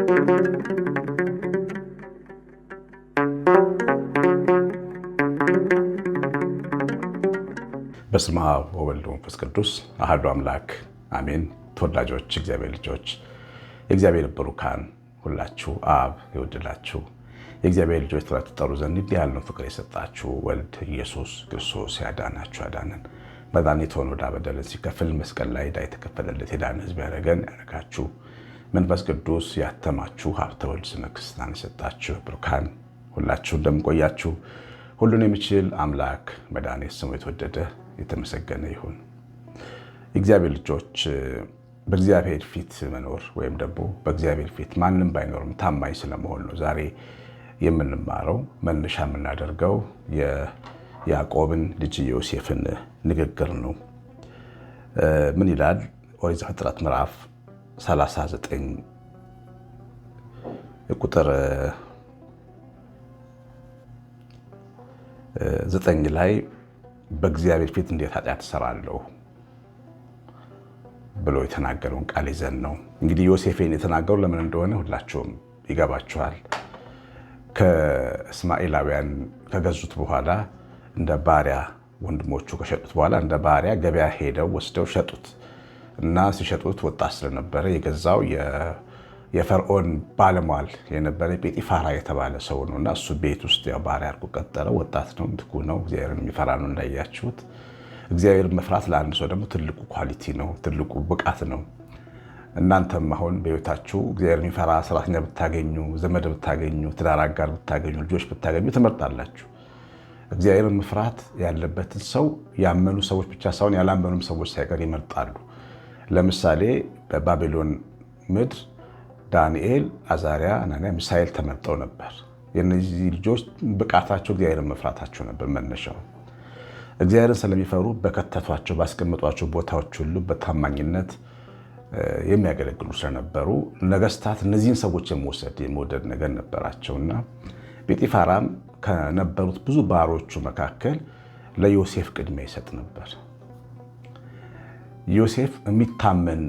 በስመ አብ ወወልድ ወመንፈስ ቅዱስ አሐዱ አምላክ አሜን። ተወዳጆች እግዚአብሔር ልጆች የእግዚአብሔር ብሩካን ሁላችሁ አብ የወደዳችሁ የእግዚአብሔር ልጆች ተጠሩ ዘንድ እንዲህ ያለውን ፍቅር የሰጣችሁ ወልድ ኢየሱስ ክርስቶስ ያዳናችሁ ያዳነን መድኃኒት ሆኖ ዕዳ በደልን ሲከፍል መስቀል ላይ ዕዳ የተከፈለለት የዳነ ሕዝብ ያደረጋችሁ መንፈስ ቅዱስ ያተማችሁ ሀብተ ወልድ ስመ ክርስትናን የሰጣችሁ ብሩካን ሁላችሁ እንደምቆያችሁ ሁሉን የሚችል አምላክ መድኃኒት ስሙ የተወደደ የተመሰገነ ይሁን። የእግዚአብሔር ልጆች በእግዚአብሔር ፊት መኖር ወይም ደግሞ በእግዚአብሔር ፊት ማንም ባይኖርም ታማኝ ስለመሆን ነው ዛሬ የምንማረው። መነሻ የምናደርገው የያዕቆብን ልጅ ዮሴፍን ንግግር ነው። ምን ይላል? ኦሪት ዘፍጥረት ምዕራፍ 39 ቁጥር 9 ላይ በእግዚአብሔር ፊት እንዴት ኃጢአት እሰራለሁ ብሎ የተናገረውን ቃል ይዘን ነው። እንግዲህ ዮሴፍን የተናገሩ ለምን እንደሆነ ሁላችሁም ይገባችኋል። ከእስማኤላውያን ከገዙት በኋላ እንደ ባሪያ ወንድሞቹ ከሸጡት በኋላ እንደ ባሪያ ገበያ ሄደው ወስደው ሸጡት እና ሲሸጡት ወጣት ስለነበረ የገዛው የፈርዖን ባለሟል የነበረ ጴጢፋራ የተባለ ሰው ነው እና እሱ ቤት ውስጥ ያው ባሪያ አድርጎ ቀጠረው። ወጣት ነው፣ ትጉ ነው፣ እግዚአብሔርን የሚፈራ ነው። እንዳያችሁት እግዚአብሔርን መፍራት ለአንድ ሰው ደግሞ ትልቁ ኳሊቲ ነው፣ ትልቁ ብቃት ነው። እናንተም አሁን በሕይወታችሁ እግዚአብሔርን የሚፈራ ሰራተኛ ብታገኙ፣ ዘመድ ብታገኙ፣ ትዳር አጋር ብታገኙ፣ ልጆች ብታገኙ ትመርጣላችሁ። እግዚአብሔርን መፍራት ያለበትን ሰው ያመኑ ሰዎች ብቻ ሳይሆን ያላመኑም ሰዎች ሳይቀር ይመርጣሉ። ለምሳሌ በባቢሎን ምድር ዳንኤል፣ አዛሪያ፣ አናንያ፣ ሚሳኤል ተመርጠው ነበር። የነዚህ ልጆች ብቃታቸው እግዚአብሔርን መፍራታቸው ነበር መነሻው። እግዚአብሔርን ስለሚፈሩ በከተቷቸው ባስቀመጧቸው ቦታዎች ሁሉ በታማኝነት የሚያገለግሉ ስለነበሩ ነገስታት እነዚህን ሰዎች የመውደድ ነገር ነበራቸውና ጴጢፋራም ከነበሩት ብዙ ባሮቹ መካከል ለዮሴፍ ቅድሚያ ይሰጥ ነበር። ዮሴፍ የሚታመን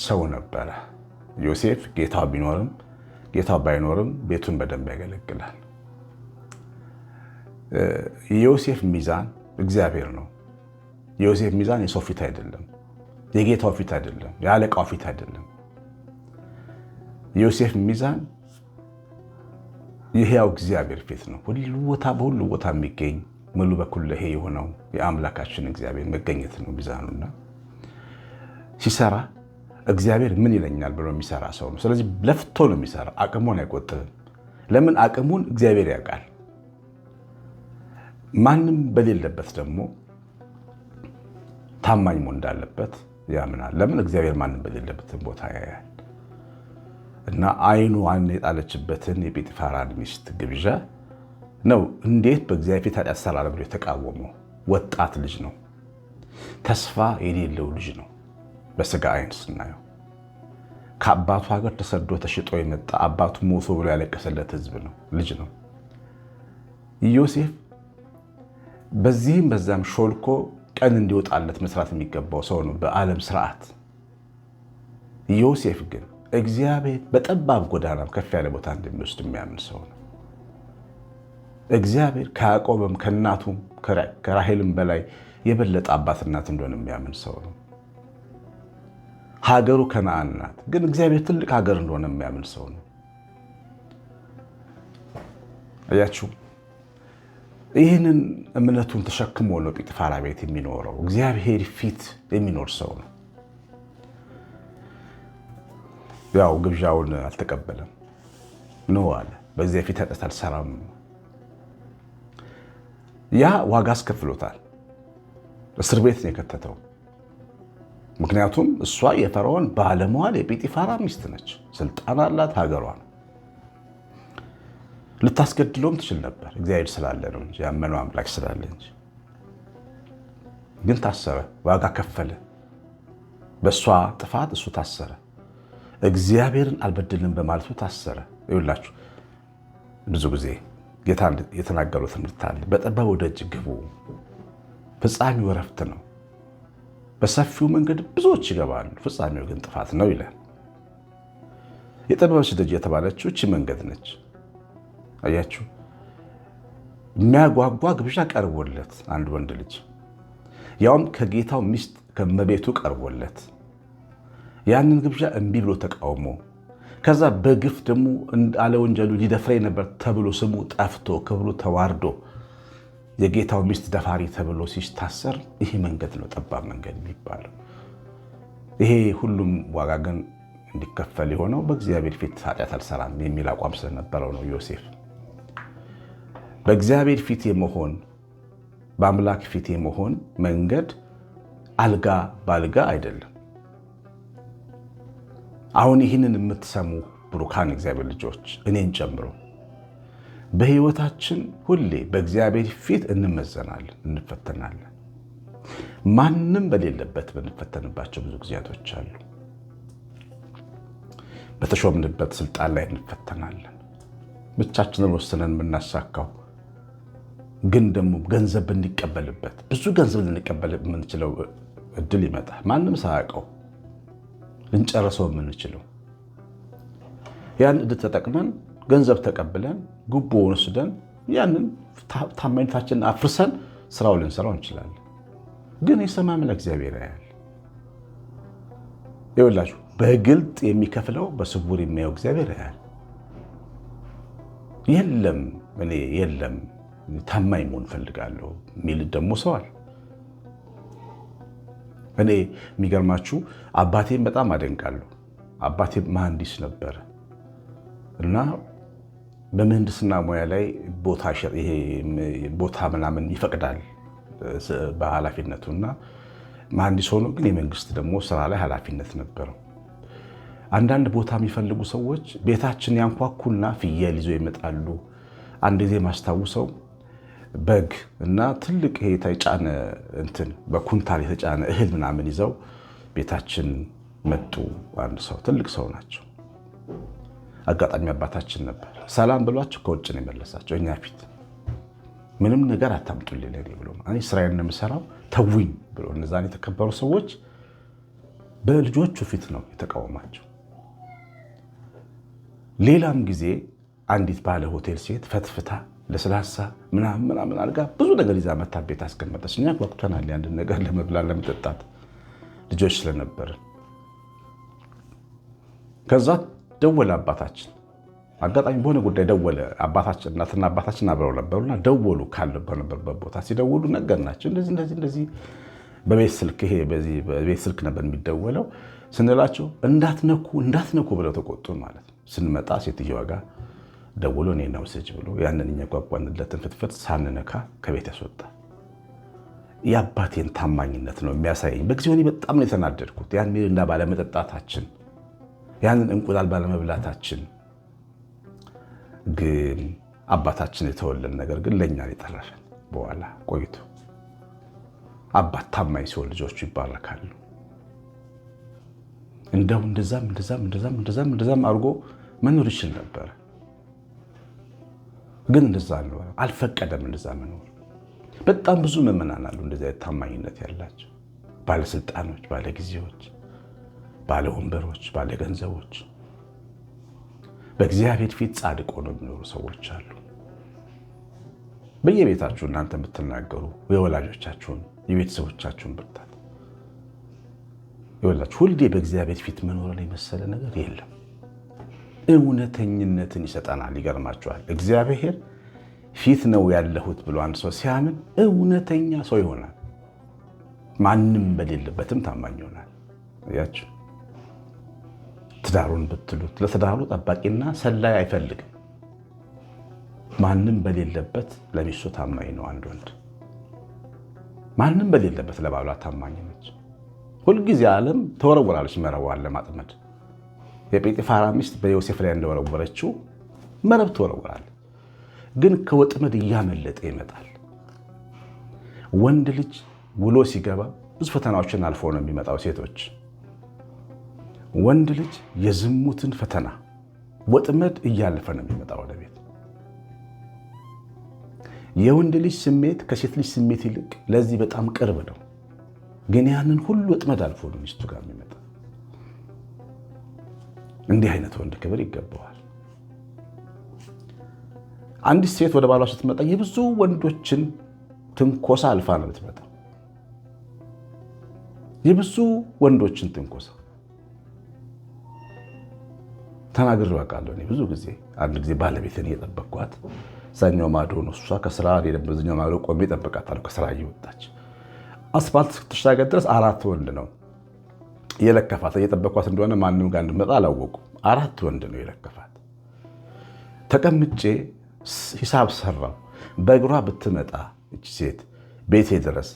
ሰው ነበረ። ዮሴፍ ጌታው ቢኖርም ጌታው ባይኖርም ቤቱን በደንብ ያገለግላል። የዮሴፍ ሚዛን እግዚአብሔር ነው። የዮሴፍ ሚዛን የሰው ፊት አይደለም፣ የጌታው ፊት አይደለም፣ የአለቃው ፊት አይደለም። የዮሴፍ ሚዛን የሕያው እግዚአብሔር ፊት ነው። በሁሉ ቦታ የሚገኝ ሙሉ በኩለሄ የሆነው የአምላካችን እግዚአብሔር መገኘት ነው ሚዛኑና ሲሰራ እግዚአብሔር ምን ይለኛል ብሎ የሚሰራ ሰው ነው። ስለዚህ ለፍቶ ነው የሚሰራ፣ አቅሙን አይቆጥብም። ለምን? አቅሙን እግዚአብሔር ያውቃል። ማንም በሌለበት ደግሞ ታማኝ መሆን እንዳለበት ያምናል። ለምን? እግዚአብሔር ማንም በሌለበትን ቦታ ያያል እና አይኑ የጣለችበትን የጴጢፋራን ሚስት ግብዣ ነው። እንዴት በእግዚአብሔር ፊት ኃጢአት ትሰራለህ ብሎ የተቃወመው ወጣት ልጅ ነው። ተስፋ የሌለው ልጅ ነው። በስጋ አይን ስናየው ከአባቱ ሀገር ተሰዶ ተሽጦ የመጣ አባቱ ሞቶ ብሎ ያለቀሰለት ህዝብ ነው፣ ልጅ ነው። ዮሴፍ በዚህም በዛም ሾልኮ ቀን እንዲወጣለት መስራት የሚገባው ሰው ነው በዓለም ስርዓት። ዮሴፍ ግን እግዚአብሔር በጠባብ ጎዳና ከፍ ያለ ቦታ እንደሚወስድ የሚያምን ሰው ነው። እግዚአብሔር ከያዕቆብም ከእናቱም ከራሔልም በላይ የበለጠ አባት እናት እንደሆነ የሚያምን ሰው ነው። ሀገሩ ከነዓን ናት፣ ግን እግዚአብሔር ትልቅ ሀገር እንደሆነ የሚያምን ሰው ነው። አያችሁ፣ ይህንን እምነቱን ተሸክሞ ነው ጴጢፋራ ቤት የሚኖረው። እግዚአብሔር ፊት የሚኖር ሰው ነው። ያው ግብዣውን አልተቀበለም ነው አለ። በዚያ ፊት ኃጢአት አልሰራም። ያ ዋጋ አስከፍሎታል። እስር ቤት ነው የከተተው። ምክንያቱም እሷ የፈርዖን ባለሟል የጴጢፋራ ሚስት ነች። ስልጣን አላት፣ ሀገሯ ነው። ልታስገድለውም ትችል ነበር፣ እግዚአብሔር ስላለ ነው እንጂ፣ ያመነው አምላክ ስላለ እንጂ። ግን ታሰረ፣ ዋጋ ከፈለ። በእሷ ጥፋት እሱ ታሰረ። እግዚአብሔርን አልበድልም በማለቱ ታሰረ። ይኸውላችሁ ብዙ ጊዜ ጌታ የተናገረው ትምህርት አለ። በጠባቡ ደጅ ግቡ፣ ፍጻሜው እረፍት ነው። በሰፊው መንገድ ብዙዎች ይገባሉ፣ ፍጻሜው ግን ጥፋት ነው ይላል። የጠበበች ደጅ የተባለችው እቺ መንገድ ነች። አያችሁ፣ የሚያጓጓ ግብዣ ቀርቦለት አንድ ወንድ ልጅ ያውም ከጌታው ሚስት ከመቤቱ ቀርቦለት ያንን ግብዣ እምቢ ብሎ ተቃውሞ ከዛ በግፍ ደግሞ አለ ወንጀሉ ሊደፍረኝ ነበር ተብሎ ስሙ ጠፍቶ ክብሩ ተዋርዶ የጌታው ሚስት ደፋሪ ተብሎ ሲታሰር ይሄ መንገድ ነው ጠባብ መንገድ የሚባለው። ይሄ ሁሉም ዋጋ ግን እንዲከፈል የሆነው በእግዚአብሔር ፊት ኃጢአት አልሰራም የሚል አቋም ስለነበረው ነው። ዮሴፍ በእግዚአብሔር ፊት የመሆን በአምላክ ፊት የመሆን መንገድ አልጋ ባልጋ አይደለም። አሁን ይህንን የምትሰሙ ብሩካን እግዚአብሔር ልጆች እኔን ጨምሮ በህይወታችን ሁሌ በእግዚአብሔር ፊት እንመዘናለን፣ እንፈተናለን። ማንም በሌለበት ብንፈተንባቸው ብዙ ጊዜያቶች አሉ። በተሾምንበት ስልጣን ላይ እንፈተናለን። ብቻችንን ወስነን የምናሳካው ግን ደግሞ ገንዘብ ብንቀበልበት ብዙ ገንዘብ ልንቀበል የምንችለው እድል ይመጣል። ማንም ሳያውቀው ልንጨርሰው የምንችለው ያን እድል ተጠቅመን ገንዘብ ተቀብለን ጉቦ ወስደን ያንን ታማኝነታችንን አፍርሰን ስራው ልንሰራው እንችላለን። ግን የሰማይ አምላክ እግዚአብሔር ያያል። ይኸውላችሁ በግልጥ የሚከፍለው በስውር የሚያየው እግዚአብሔር ያያል። የለም ታማኝ መሆን ፈልጋለሁ የሚል ደግሞ ሰው አለ። እኔ የሚገርማችሁ አባቴን በጣም አደንቃለሁ። አባቴ መሐንዲስ ነበረ እና በምህንድስና ሙያ ላይ ቦታ ምናምን ይፈቅዳል በኃላፊነቱ እና መሐንዲስ ሆኖ ግን የመንግስት ደግሞ ስራ ላይ ኃላፊነት ነበረው። አንዳንድ ቦታ የሚፈልጉ ሰዎች ቤታችን ያንኳኩና ፍየል ይዘው ይመጣሉ። አንድ ጊዜ ማስታውሰው በግ እና ትልቅ የተጫነ እንትን በኩንታል የተጫነ እህል ምናምን ይዘው ቤታችን መጡ። አንድ ሰው ትልቅ ሰው ናቸው። አጋጣሚ አባታችን ነበር። ሰላም ብሏቸው ከውጭ ነው የመለሳቸው። እኛ ፊት ምንም ነገር አታምጡልኝ ብሎ እኔ ስራዬን ነው የምሰራው ተውኝ ብሎ እነዛን የተከበሩ ሰዎች በልጆቹ ፊት ነው የተቃወማቸው። ሌላም ጊዜ አንዲት ባለ ሆቴል ሴት ፈትፍታ ለስላሳ ምናምን አድርጋ ብዙ ነገር ይዛ መታ ቤት አስቀመጠች። እኛ ጓጉተናል ያንድን ነገር ለመብላት ለመጠጣት ልጆች ስለነበርን። ከዛ ደወለ አባታችን። አጋጣሚ በሆነ ጉዳይ ደወለ አባታችን። እናትና አባታችን አብረው ነበሩና ደወሉ። ካለበት ቦታ ሲደውሉ ነገርናቸው። እንደዚህ በቤት ስልክ በቤት ስልክ ነበር የሚደወለው ስንላቸው እንዳትነኩ ብለው ተቆጡን ማለት ነው። ስንመጣ ሴትዮዋ ጋር ደውሎ እኔና ውሰጅ ብሎ ያንን እኛ ጓጓንለትን ፍትፍት ሳንነካ ከቤት ያስወጣ። የአባቴን ታማኝነት ነው የሚያሳየኝ። በጊዜው እኔ በጣም ነው የተናደድኩት። ያን ሚሪንዳ ባለመጠጣታችን፣ ያንን እንቁላል ባለመብላታችን። ግን አባታችን የተወለን ነገር ግን ለእኛ የተረፈን በኋላ ቆይቶ አባት ታማኝ ሲሆን ልጆቹ ይባረካሉ። እንደው እንደዛም አድርጎ መኖር ይችል ነበር። ግን እንደዛ አልፈቀደም። እንደዛ መኖር በጣም ብዙ ምዕመናን አሉ እንደዚህ ታማኝነት ያላቸው ባለስልጣኖች፣ ባለጊዜዎች፣ ባለወንበሮች፣ ባለገንዘቦች በእግዚአብሔር ፊት ጻድቅ ሆነው የሚኖሩ ሰዎች አሉ። በየቤታችሁ እናንተ የምትናገሩ የወላጆቻችሁን የቤተሰቦቻችሁን ብርታት ይወላችሁ። ሁሌ በእግዚአብሔር ፊት መኖርን የመሰለ ነገር የለም። እውነተኝነትን ይሰጠናል። ይገርማችኋል። እግዚአብሔር ፊት ነው ያለሁት ብሎ አንድ ሰው ሲያምን እውነተኛ ሰው ይሆናል። ማንም በሌለበትም ታማኝ ይሆናል። ያችሁ ትዳሩን ብትሉት ለትዳሩ ጠባቂና ሰላይ አይፈልግም። ማንም በሌለበት ለሚስቱ ታማኝ ነው። አንድ ወንድ ማንም በሌለበት ለባሏ ታማኝ ነች። ሁልጊዜ ዓለም ተወረወራለች መረቧን ለማጥመድ። የጴጢፋራ ሚስት በዮሴፍ ላይ እንደወረወረችው መረብ ትወረወራለች። ግን ከወጥመድ እያመለጠ ይመጣል። ወንድ ልጅ ውሎ ሲገባ ብዙ ፈተናዎችን አልፎ ነው የሚመጣው። ሴቶች ወንድ ልጅ የዝሙትን ፈተና ወጥመድ እያለፈ ነው የሚመጣው ወደ ቤት። የወንድ ልጅ ስሜት ከሴት ልጅ ስሜት ይልቅ ለዚህ በጣም ቅርብ ነው። ግን ያንን ሁሉ ወጥመድ አልፎ ነው ሚስቱ ጋር የሚመጣ። እንዲህ አይነት ወንድ ክብር ይገባዋል። አንዲት ሴት ወደ ባሏ ስትመጣ የብዙ ወንዶችን ትንኮሳ አልፋ ነው የምትመጣው። የብዙ ወንዶችን ትንኮሳ ተናግሬ አውቃለሁ። እኔ ብዙ ጊዜ አንድ ጊዜ ባለቤትን እየጠበቅኳት እዛኛው ማዶ ነው እሷ ከስራ በዚኛው ማዶ ቆሜ እጠብቃታለሁ። ከስራ እየወጣች አስፋልት እስክትሻገር ድረስ 4 ወንድ ነው የለከፋት። እየጠበቅኳት እንደሆነ ማንም ጋር እንድመጣ አላወቁም። 4 ወንድ ነው የለከፋት። ተቀምጬ ሂሳብ ሰራው። በእግሯ ብትመጣ እቺ ሴት ቤቴ ድረስ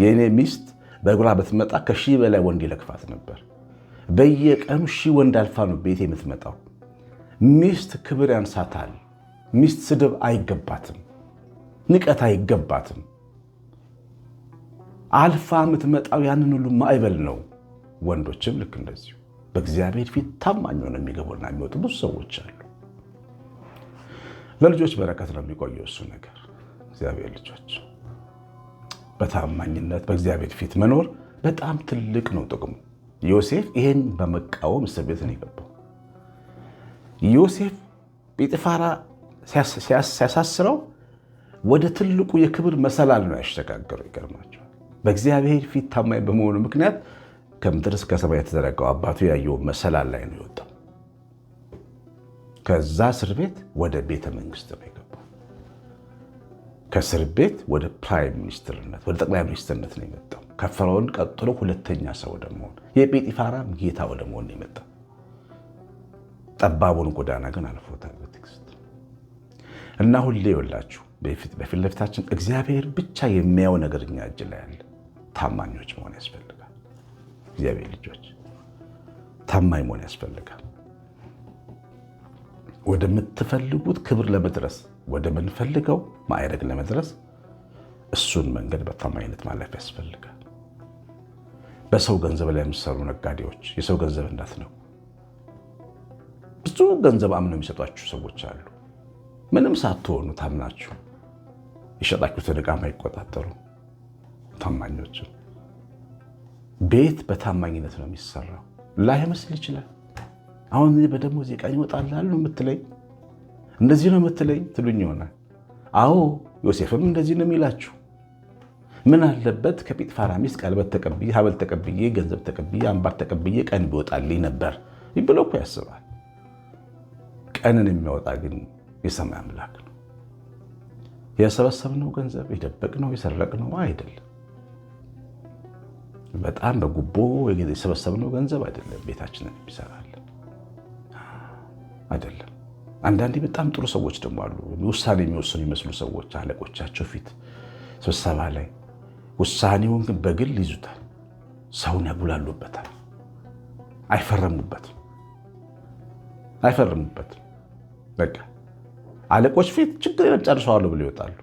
የእኔ ሚስት በእግሯ ብትመጣ ከ1000 በላይ ወንድ ይለክፋት ነበር። በየቀኑ 1000 ወንድ አልፋ ነው ቤቴ የምትመጣው። ሚስት ክብር ያንሳታል። ሚስት ስድብ አይገባትም፣ ንቀት አይገባትም። አልፋ የምትመጣው ያንን ሁሉ ማዕበል ነው። ወንዶችም ልክ እንደዚሁ በእግዚአብሔር ፊት ታማኝ ሆነው የሚገቡና የሚወጡ ብዙ ሰዎች አሉ። ለልጆች በረከት ነው የሚቆየው እሱ ነገር። እግዚአብሔር ልጆች በታማኝነት በእግዚአብሔር ፊት መኖር በጣም ትልቅ ነው ጥቅሙ። ዮሴፍ ይሄን በመቃወም እስር ቤት ነው የገባው። ዮሴፍ ጲጥፋራ ሲያሳስረው ወደ ትልቁ የክብር መሰላል ነው ያሸጋገረው። ይገርማቸዋል። በእግዚአብሔር ፊት ታማኝ በመሆኑ ምክንያት ከምድር እስከ ሰማይ የተዘረጋው አባቱ ያየው መሰላል ላይ ነው የወጣው። ከዛ እስር ቤት ወደ ቤተ መንግስት ነው የገባው። ከእስር ቤት ወደ ፕራይም ሚኒስትርነት ወደ ጠቅላይ ሚኒስትርነት ነው የመጣው። ከፈርዖን ቀጥሎ ሁለተኛ ሰው ወደ መሆን የጲጥፋራም ጌታ ወደ መሆን ነው የመጣው። ጠባቡን ጎዳና ግን አልፎታል በትዕግስት እና ሁሌ ይወላችሁ በፊት ለፊታችን እግዚአብሔር ብቻ የሚያየው ነገር እኛ እጅ ላይ አለ። ታማኞች መሆን ያስፈልጋል። እግዚአብሔር ልጆች ታማኝ መሆን ያስፈልጋል። ወደምትፈልጉት ክብር ለመድረስ ወደምንፈልገው ማዕረግ ለመድረስ እሱን መንገድ በታማኝነት ማለፍ ያስፈልጋል። በሰው ገንዘብ ላይ የምትሰሩ ነጋዴዎች የሰው ገንዘብ እንዳትነኩ። ብዙ ገንዘብ አምነው የሚሰጧችሁ ሰዎች አሉ። ምንም ሳትሆኑ ታምናችሁ የሸጣችሁትን ዕቃ የማይቆጣጠሩ ታማኞች። ቤት በታማኝነት ነው የሚሰራው። ላይመስል ይችላል። አሁን በደሞዝ ቀን ይወጣላል ነው የምትለኝ፣ እንደዚህ ነው የምትለኝ ትሉኝ ይሆናል። አዎ ዮሴፍም እንደዚህ ነው የሚላችሁ። ምን አለበት ከጲጥፋራ ሚስት ቀለበት ተቀብዬ ሐብል ተቀብዬ ገንዘብ ተቀብዬ አምባር ተቀብዬ ቀን ቢወጣልኝ ነበር ብሎ እኮ ያስባል። ቀንን የሚያወጣ ግን የሰማይ አምላክ ነው። የሰበሰብነው ገንዘብ የደበቅነው የሰረቅነው አይደለም። በጣም በጉቦ የሰበሰብነው ገንዘብ አይደለም ቤታችንን የሚሰራል አይደለም። አንዳንዴ በጣም ጥሩ ሰዎች ደግሞ አሉ። ውሳኔ የሚወስኑ ይመስሉ ሰዎች አለቆቻቸው ፊት ስብሰባ ላይ ውሳኔውን ግን በግል ይዙታል። ሰውን ያጉላሉበታል። አይፈረሙበትም። በቃ አለቆች ፊት ችግር ጨርሰዋለሁ ብለው ይወጣሉ።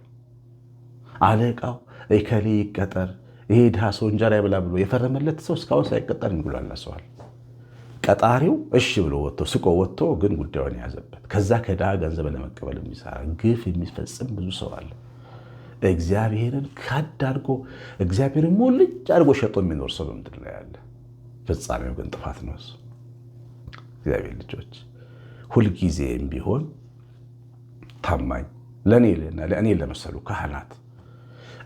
አለቃው እከሌ ይቀጠር ይሄ ድሃ ሰው እንጀራ ይብላ ብሎ የፈረመለት ሰው እስካሁን ሳይቀጠር ይጉላላ ሰዋል። ቀጣሪው እሺ ብሎ ወጥቶ ስቆ ወጥቶ ግን ጉዳዩን የያዘበት ከዛ ከድሃ ገንዘብ ለመቀበል የሚሰራ ግፍ የሚፈጽም ብዙ ሰው አለ። እግዚአብሔርን ካድ አድርጎ እግዚአብሔርን ሞልጭ አድርጎ ሸጦ የሚኖር ሰው በምድር ላይ ያለ፣ ፍጻሜው ግን ጥፋት ነው። እግዚአብሔር ልጆች ሁልጊዜም ቢሆን ታማኝ ለእኔ ለመሰሉ ካህናት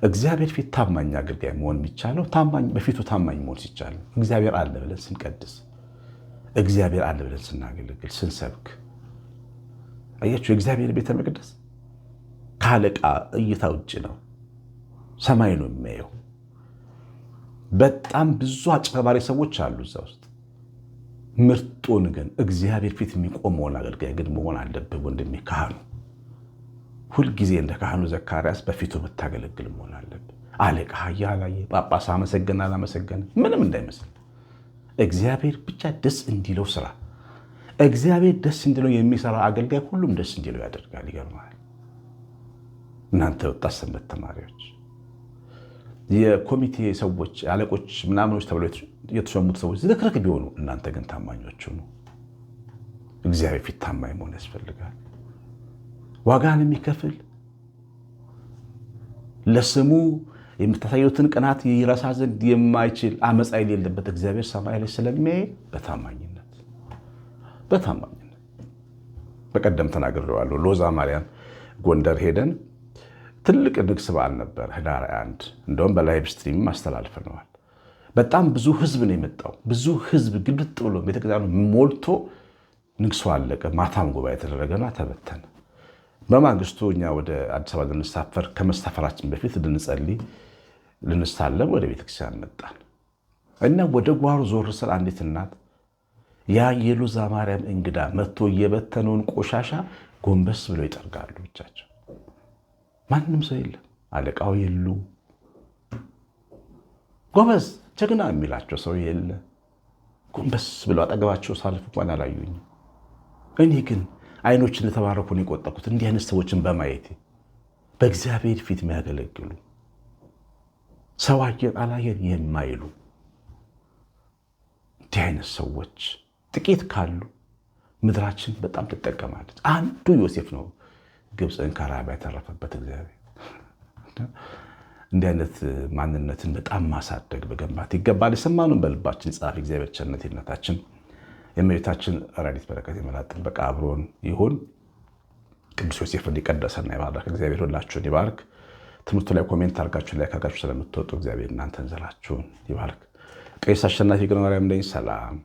እግዚአብሔር ፊት ታማኝ አገልጋይ መሆን የሚቻለው በፊቱ ታማኝ መሆን ሲቻል እግዚአብሔር አለ ብለን ስንቀድስ፣ እግዚአብሔር አለ ብለን ስናገለግል፣ ስንሰብክ። አያችሁ የእግዚአብሔር ቤተ መቅደስ ከአለቃ እይታ ውጭ ነው። ሰማይ ነው የሚያየው። በጣም ብዙ አጭበርባሪ ሰዎች አሉ እዛ ውስጥ። ምርጡን ግን እግዚአብሔር ፊት የሚቆመውን አገልጋይ ግን መሆን አለብህ ወንድሜ ካህኑ። ሁልጊዜ እንደ ካህኑ ዘካርያስ በፊቱ የምታገለግል መሆን አለብህ። አለቃ ያላየ ጳጳስ አመሰገነ አላመሰገነ ምንም እንዳይመስል እግዚአብሔር ብቻ ደስ እንዲለው ስራ። እግዚአብሔር ደስ እንዲለው የሚሰራ አገልጋይ ሁሉም ደስ እንዲለው ያደርጋል። ይገርማል። እናንተ ወጣት ሰንበት ተማሪዎች፣ የኮሚቴ ሰዎች፣ አለቆች ምናምኖች ተብለው የተሾሙት ሰዎች ዝክርክ ቢሆኑ እናንተ ግን ታማኞች ሁኑ። እግዚአብሔር ፊት ታማኝ መሆን ያስፈልጋል። ዋጋን የሚከፍል ለስሙ የምታሳዩትን ቅናት ይረሳ ዘንድ የማይችል አመፃ የሌለበት እግዚአብሔር ሰማይ ላይ ስለሚያይ በታማኝነት በታማኝነት በቀደም ተናግሬዋለሁ። ሎዛ ማርያም ጎንደር ሄደን ትልቅ ንግስ በዓል ነበር ህዳር 1 እንደውም በላይቭ ስትሪም አስተላልፈነዋል። በጣም ብዙ ህዝብ ነው የመጣው። ብዙ ህዝብ ግልብጥ ብሎ ቤተክርስቲያኑ ሞልቶ ንግሱ አለቀ። ማታም ጉባኤ የተደረገና ተበተነ። በማግስቱ እኛ ወደ አዲስ አበባ ልንሳፈር ከመሳፈራችን በፊት ልንጸልይ ልንሳለም ወደ ቤተክርስቲያን መጣን እና ወደ ጓሮ ዞር ስል አንዲት እናት ያ የሎዛ ማርያም እንግዳ መጥቶ የበተነውን ቆሻሻ ጎንበስ ብለው ይጠርጋሉ ብቻቸው። ማንም ሰው የለም። አለቃው የሉ፣ ጎበዝ ጀግና የሚላቸው ሰው የለ። ጎንበስ ብለው አጠገባቸው ሳልፍ እንኳን አላዩኝ። እኔ ግን አይኖችን ለተባረኩ ነው የቆጠርኩት እንዲህ አይነት ሰዎችን በማየቴ። በእግዚአብሔር ፊት የሚያገለግሉ ሰው አየን አላየን የማይሉ እንዲህ አይነት ሰዎች ጥቂት ካሉ ምድራችን በጣም ትጠቀማለች። አንዱ ዮሴፍ ነው ግብፅን ከራብ ያተረፈበት እግዚአብሔር። እንዲህ አይነት ማንነትን በጣም ማሳደግ በገንባት ይገባል። የሰማኑን በልባችን ጻፍ። እግዚአብሔር ቸርነታችን የእመቤታችን ረድኤት በረከት የመላእክት ጥበቃ አብሮን ይሁን። ቅዱስ ዮሴፍን የቀደሰና የባረከ እግዚአብሔር ሁላችሁን ይባርክ። ትምህርቱ ላይ ኮሜንት አድርጋችሁ ላይ ካጋችሁ ስለምትወጡ እግዚአብሔር እናንተን ዘራችሁን ይባርክ። ቄስ አሸናፊ ገብረ ማርያም ነኝ። ሰላም